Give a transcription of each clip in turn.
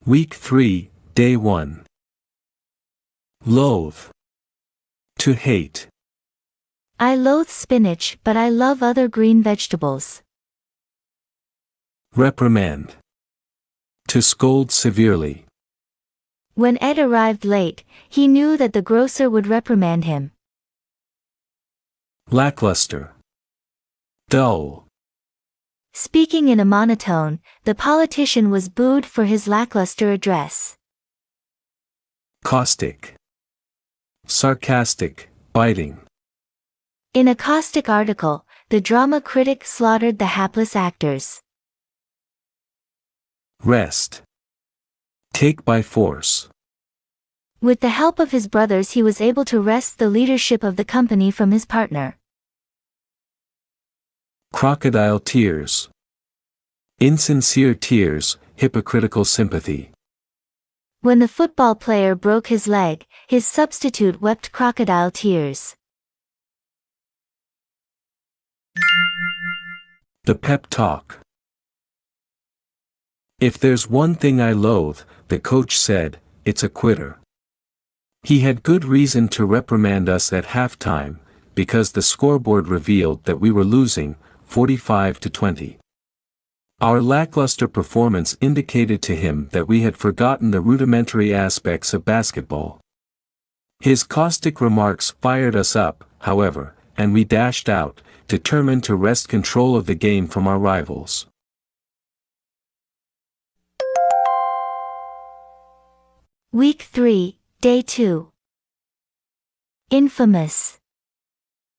Week 3, Day 1. Loathe. To hate. I loathe spinach, but I love other green vegetables. Reprimand. To scold severely. When Ed arrived late, he knew that the grocer would reprimand him. Lackluster. Dull. Speaking in a monotone, the politician was booed for his lackluster address. Caustic. Sarcastic, biting. In a caustic article, the drama critic slaughtered the hapless actors. Rest. Take by force. With the help of his brothers, he was able to wrest the leadership of the company from his partner. Crocodile tears. Insincere tears, hypocritical sympathy. When the football player broke his leg, his substitute wept crocodile tears. The pep talk. If there's one thing I loathe, the coach said, it's a quitter. He had good reason to reprimand us at halftime, because the scoreboard revealed that we were losing, 45-20. Our lackluster performance indicated to him that we had forgotten the rudimentary aspects of basketball. His caustic remarks fired us up, however, and we dashed out, determined to wrest control of the game from our rivals. Week 3, Day 2. Infamous.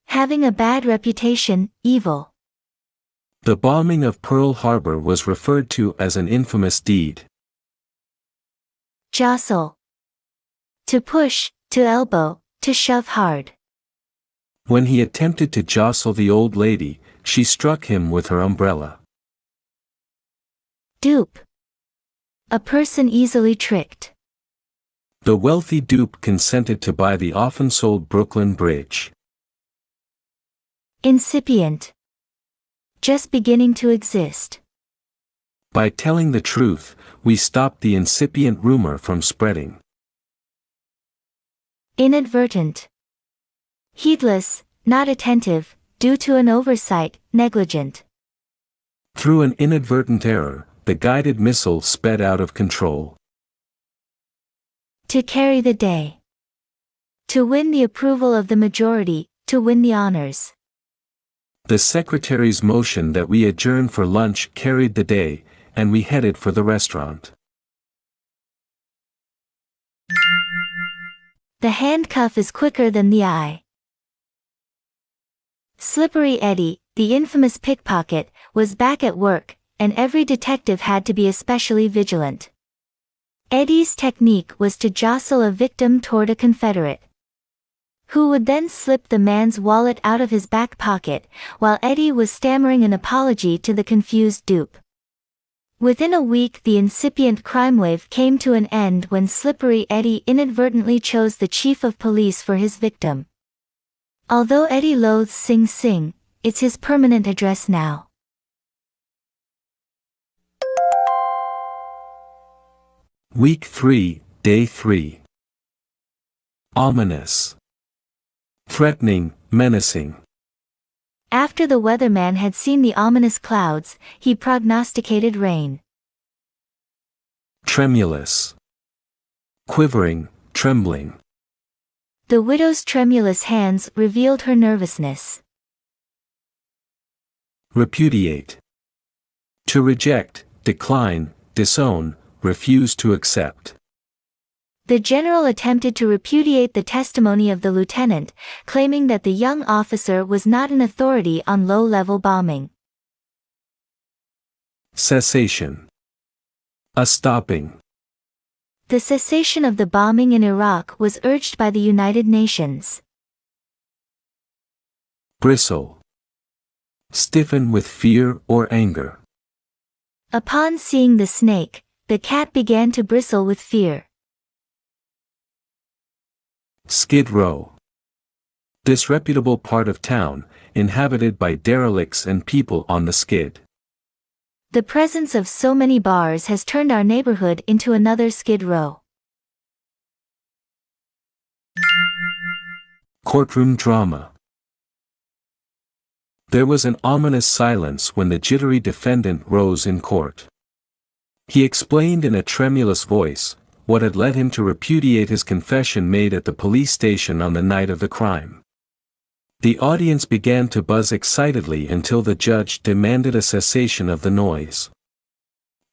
Having a bad reputation, evil. The bombing of Pearl Harbor was referred to as an infamous deed. Jostle. To push, to elbow, to shove hard. When he attempted to jostle the old lady, she struck him with her umbrella. Dupe. A person easily tricked. The wealthy dupe consented to buy the often sold Brooklyn Bridge. Incipient. Just beginning to exist. By telling the truth, we stopped the incipient rumor from spreading. Inadvertent. Heedless, not attentive, due to an oversight, negligent. Through an inadvertent error, the guided missile sped out of control. To carry the day. To win the approval of the majority, to win the honors. The secretary's motion that we adjourn for lunch carried the day, and we headed for the restaurant. The handcuff is quicker than the eye. Slippery Eddie, the infamous pickpocket, was back at work, and every detective had to be especially vigilant. Eddie's technique was to jostle a victim toward a Confederate, who would then slip the man's wallet out of his back pocket, while Eddie was stammering an apology to the confused dupe. Within a week, the incipient crime wave came to an end when Slippery Eddie inadvertently chose the chief of police for his victim. Although Eddie loathes Sing Sing, it's his permanent address now. Week 3, Day 3. Ominous. Threatening, menacing. After the weatherman had seen the ominous clouds, he prognosticated rain. Tremulous. Quivering, trembling. The widow's tremulous hands revealed her nervousness. Repudiate. To reject, decline, disown, refuse to accept. The general attempted to repudiate the testimony of the lieutenant, claiming that the young officer was not an authority on low-level bombing. Cessation. A stopping. The cessation of the bombing in Iraq was urged by the United Nations. Bristle. Stiffen with fear or anger. Upon seeing the snake, the cat began to bristle with fear. Skid Row. Disreputable part of town, inhabited by derelicts and people on the skid. The presence of so many bars has turned our neighborhood into another Skid Row. Courtroom drama. There was an ominous silence when the jittery defendant rose in court. He explained in a tremulous voice what had led him to repudiate his confession made at the police station on the night of the crime. The audience began to buzz excitedly until the judge demanded a cessation of the noise.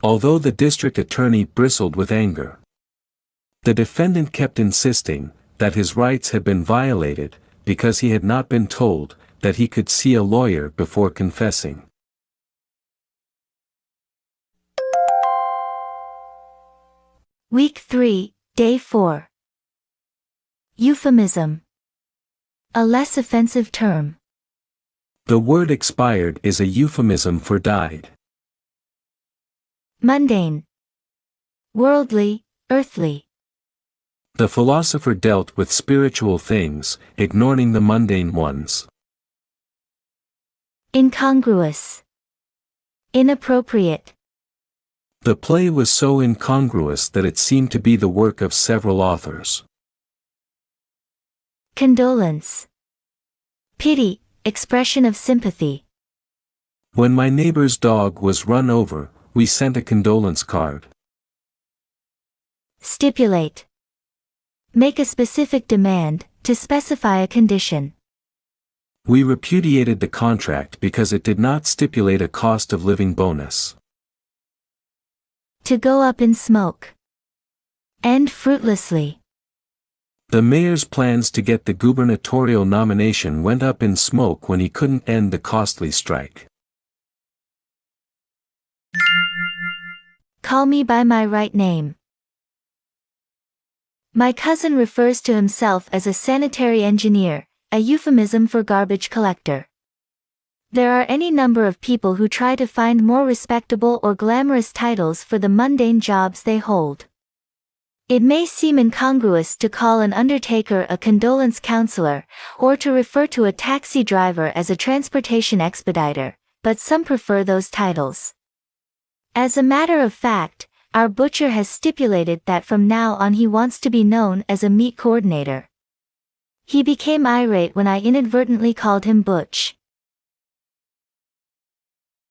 Although the district attorney bristled with anger, the defendant kept insisting that his rights had been violated because he had not been told that he could see a lawyer before confessing. Week 3, Day 4. Euphemism. A less offensive term. The word expired is a euphemism for died. Mundane. Worldly, earthly. The philosopher dealt with spiritual things, ignoring the mundane ones. Incongruous. Inappropriate. The play was so incongruous that it seemed to be the work of several authors. Condolence. Pity, expression of sympathy. When my neighbor's dog was run over, we sent a condolence card. Stipulate. Make a specific demand, to specify a condition. We repudiated the contract because it did not stipulate a cost of living bonus. To go up in smoke. End fruitlessly. The mayor's plans to get the gubernatorial nomination went up in smoke when he couldn't end the costly strike. Call me by my right name. My cousin refers to himself as a sanitary engineer, a euphemism for garbage collector. There are any number of people who try to find more respectable or glamorous titles for the mundane jobs they hold. It may seem incongruous to call an undertaker a condolence counselor, or to refer to a taxi driver as a transportation expediter, but some prefer those titles. As a matter of fact, our butcher has stipulated that from now on he wants to be known as a meat coordinator. He became irate when I inadvertently called him Butch.